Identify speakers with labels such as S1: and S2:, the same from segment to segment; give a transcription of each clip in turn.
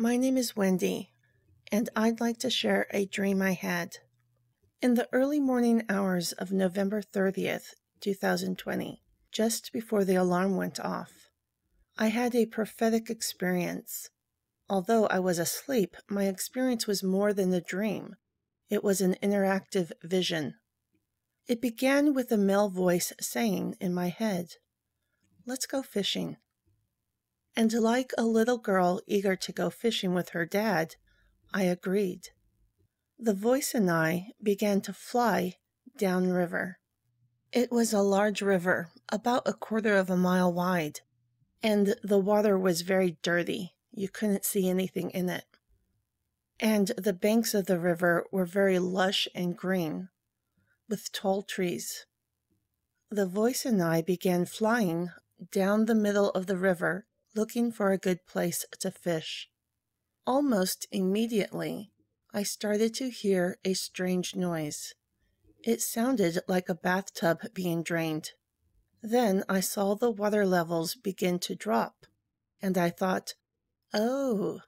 S1: My name is Wendy, and I'd like to share a dream I had. In the early morning hours of November 30th, 2020, just before the alarm went off, I had a prophetic experience. Although I was asleep, my experience was more than a dream. It was an interactive vision. It began with a male voice saying in my head, "Let's go fishing." And like a little girl eager to go fishing with her dad, I agreed. The voice and I began to fly downriver. It was a large river, about a quarter of a mile wide, and the water was very dirty. You couldn't see anything in it. And the banks of the river were very lush and green, with tall trees. The voice and I began flying down the middle of the river, looking for a good place to fish. Almost immediately, I started to hear a strange noise. It sounded like a bathtub being drained. Then I saw the water levels begin to drop, and I thought, oh,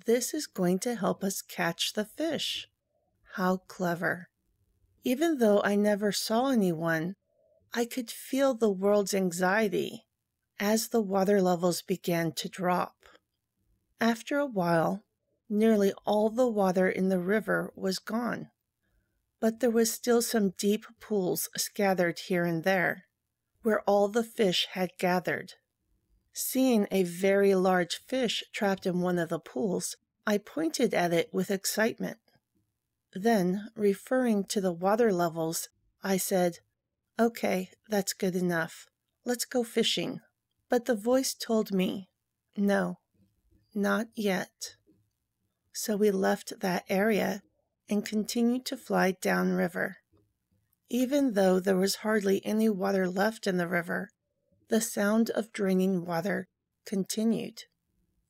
S1: this is going to help us catch the fish. How clever. Even though I never saw anyone, I could feel the world's anxiety as the water levels began to drop. After a while, nearly all the water in the river was gone, but there was still some deep pools scattered here and there, where all the fish had gathered. Seeing a very large fish trapped in one of the pools, I pointed at it with excitement. Then, referring to the water levels, I said, "Okay, that's good enough. Let's go fishing." But the voice told me, "No, not yet." So we left that area and continued to fly downriver. Even though there was hardly any water left in the river, the sound of draining water continued.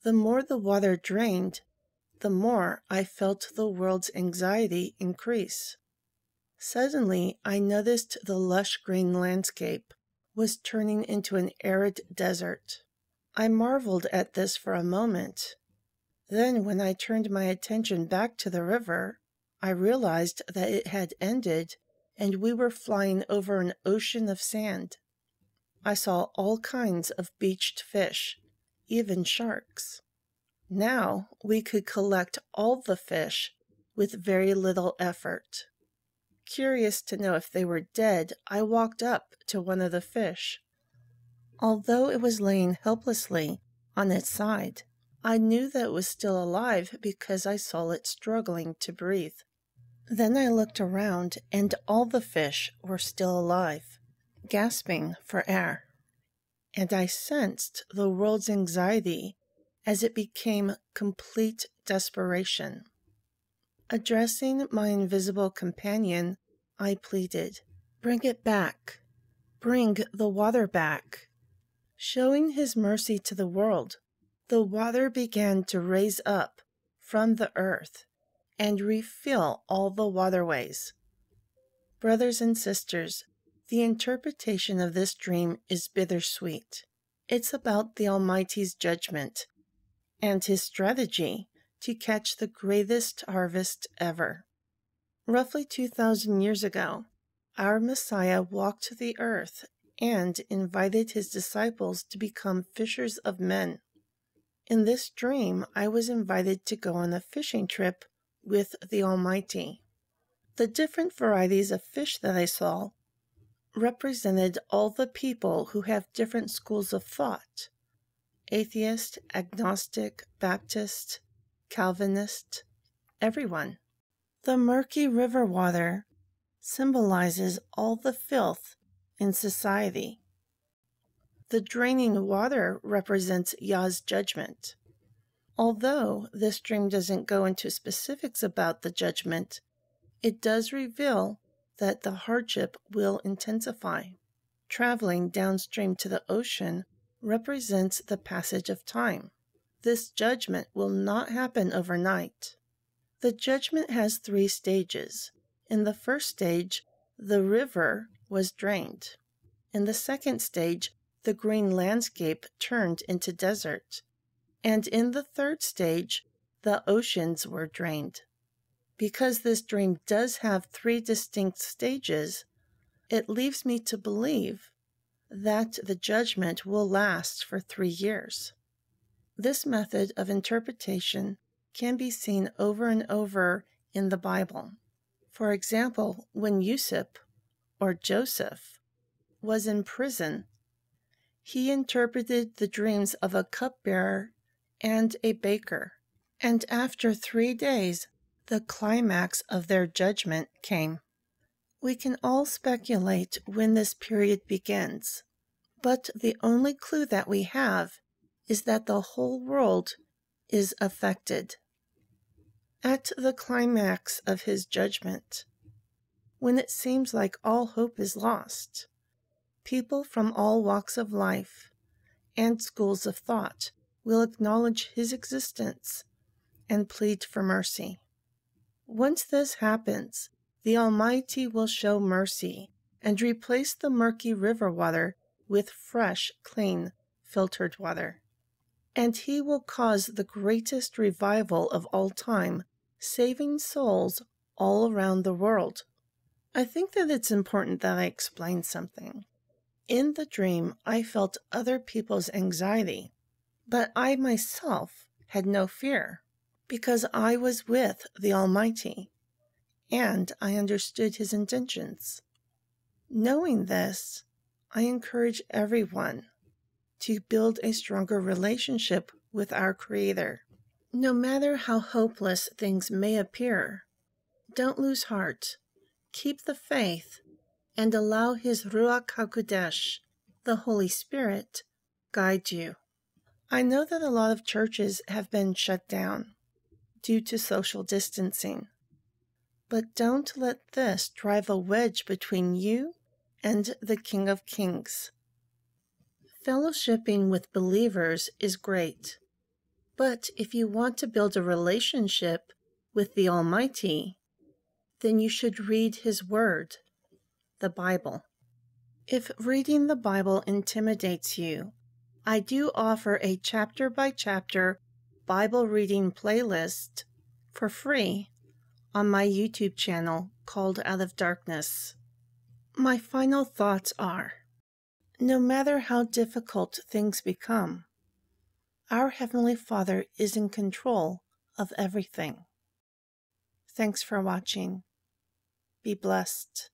S1: The more the water drained, the more I felt the world's anxiety increase. Suddenly, I noticed the lush green landscape was turning into an arid desert. I marveled at this for a moment. Then, when I turned my attention back to the river, I realized that it had ended and we were flying over an ocean of sand. I saw all kinds of beached fish, even sharks. Now we could collect all the fish with very little effort. Curious to know if they were dead, I walked up to one of the fish. Although it was laying helplessly on its side, I knew that it was still alive because I saw it struggling to breathe. Then I looked around, and all the fish were still alive, gasping for air. And I sensed the world's anxiety as it became complete desperation. Addressing my invisible companion, I pleaded, "Bring it back. Bring the water back." Showing his mercy to the world, the water began to raise up from the earth and refill all the waterways. Brothers and sisters, the interpretation of this dream is bittersweet. It's about the Almighty's judgment and His strategy to catch the greatest harvest ever. Roughly 2,000 years ago, our Messiah walked the earth and invited His disciples to become fishers of men. In this dream, I was invited to go on a fishing trip with the Almighty. The different varieties of fish that I saw represented all the people who have different schools of thought: atheist, agnostic, Baptist, Calvinist, everyone. The murky river water symbolizes all the filth in society. The draining water represents Yah's judgment. Although this dream doesn't go into specifics about the judgment, it does reveal that the hardship will intensify. Traveling downstream to the ocean represents the passage of time. This judgment will not happen overnight. The judgment has 3 stages. In the first stage, the river was drained. In the second stage, the green landscape turned into desert. And in the third stage, the oceans were drained. Because this dream does have 3 distinct stages, it leaves me to believe that the judgment will last for 3 years. This method of interpretation can be seen over and over in the Bible. For example, when Yusuf, or Joseph, was in prison, he interpreted the dreams of a cupbearer and a baker, and after 3 days, the climax of their judgment came. We can all speculate when this period begins, but the only clue that we have is that the whole world is affected. At the climax of his judgment, when it seems like all hope is lost, people from all walks of life and schools of thought will acknowledge his existence and plead for mercy. Once this happens, the Almighty will show mercy and replace the murky river water with fresh, clean, filtered water. And he will cause the greatest revival of all time, saving souls all around the world. I think that it's important that I explain something. In the dream, I felt other people's anxiety, but I myself had no fear, because I was with the Almighty, and I understood his intentions. Knowing this, I encourage everyone to build a stronger relationship with our Creator. No matter how hopeless things may appear, don't lose heart. Keep the faith and allow his Ruach HaKodesh, the Holy Spirit, guide you. I know that a lot of churches have been shut down due to social distancing, but don't let this drive a wedge between you and the King of Kings. Fellowshipping with believers is great, but if you want to build a relationship with the Almighty, then you should read His Word, the Bible. If reading the Bible intimidates you, I do offer a chapter-by-chapter Bible reading playlist for free on my YouTube channel called Out of Darkness. My final thoughts are, no matter how difficult things become, our Heavenly Father is in control of everything. Thanks for watching. Be blessed.